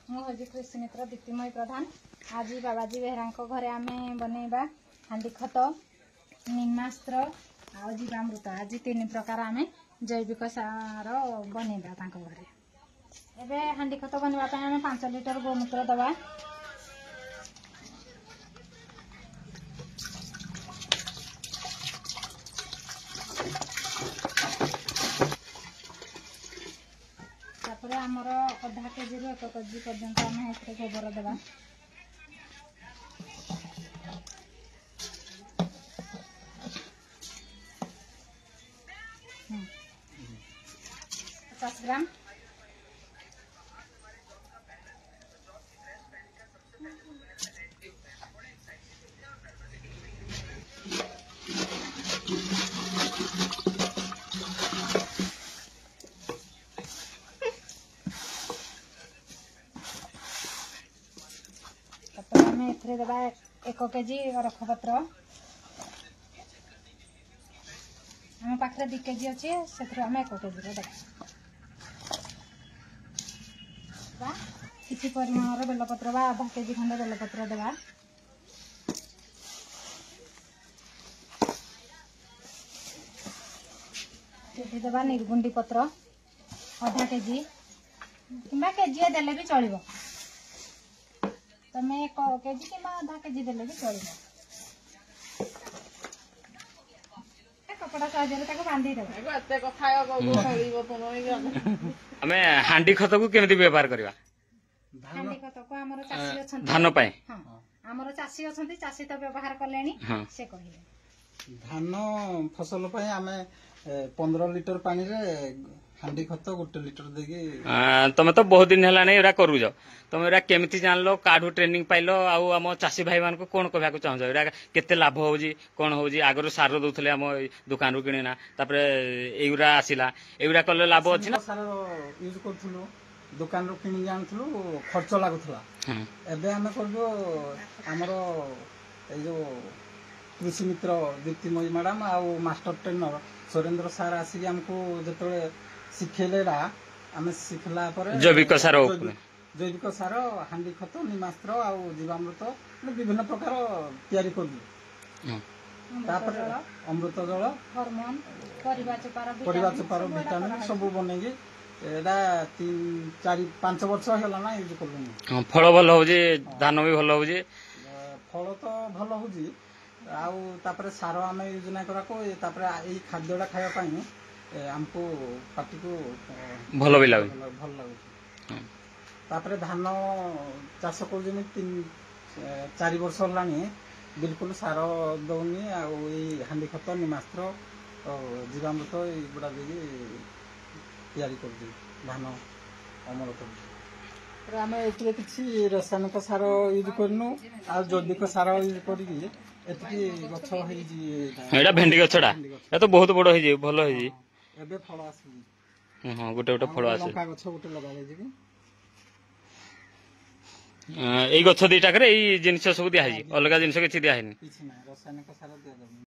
मुझे कृषि मित्र दीप्तिमयी प्रधान। आज बाबाजी बेहरा घरे आम बनइबा हांडी खत निमास्त्र आ जीवामृत आज 3 प्रकार आम जैविक सार बनइबा घरे। एबे हांडी खत बनवाई आम 5 लिटर गोमूत्र दवा। तापर आमर आधा केजी रु 1 केजी पर्यंत आम गोबर देवा। पचास ग्राम देवा 1 केजी अरख पत्र। आम पाखे 2 केजी अच्छे से 1 केजी देवा। किसी परिमाण बेलपत्र आधा केजी खंड बेलपत्र देवा। देवा निर्गुंडी पत्र आधा केजी कि केजी देले भी चलो। तमें 1 केजी कि आधा केजी देले भी चलो। कपड़ा साहाय्य बांधी आमे हांडी खत को केमिति व्यवहार करबा? हांडी खत को हमर चासी अछन धान पाए। हां हमर चासी अछन चासी तो व्यवहार करलेनी से कहिले। धान फसल पाए आमे 15 लिटर पानी रे हांडी खत 1 लिटर देगी। तमे तो बहुत दिन हला नै एरा करू जो तमे एरा केमिति जानलो काढू ट्रेनिंग पाइलो आउ हम चासी भाई मान को कोन कहबा को चाहजो एरा केते लाभ होउजी कोन होउजी आगरो सार दोथले हम दुकान रु किनेना तापरे एउरा आसिला एउरा कले लाभ अछि ना। सार यूज करथुलो दुकान रु किनि जानथुलो खर्च लागुथला। एबे हमें करबो हमरो ए जो कृषि मित्र दीप्तिमयी मैडम आउ मास्टर ट्रेनर सुरेंद्र सार आसी हमको जतले शिखेलेरा आमे शिखला पर जैविक सार हांडी खत निमास्त्र आ जीवामृत विभिन्न प्रकार तैयारी करबी। तापर अमृत जल हार्मोन परिबा चोपार विटामिन सब बनेगी एडा 3 4 5 वर्ष होला ना यूज करलु। फल भल होजी धान भी भल होजी फल तो भल होजी आउ तापर सार आमे यूज ना करा को तापर एई खाद्यडा खाया पाई हमको पार्टी को भल भी लागो भल लागो। तापर धान चाष को जमी 3 4 वर्ष लानी बिल्कुल सार दौनी हांडी खत निमास्त्र जीवामृत गुड़ा दे तैयारी कर धान अमल कर। आम ए किसी रासायनिक सार यूज करनु आ जैविक सार यूज करी गछ एटा भेंडी गछडा ए तो बहुत बड़ होई जे भलो होई जे एबे फल आसी। हां गोटे गोटे फल आसी लंका गछ गोटे लगा ले जे एई गछ 2टा करे एई जिनिस सब दिया है अलगा जिनिस के दिया है किछ ना रासायनिक सार दिया।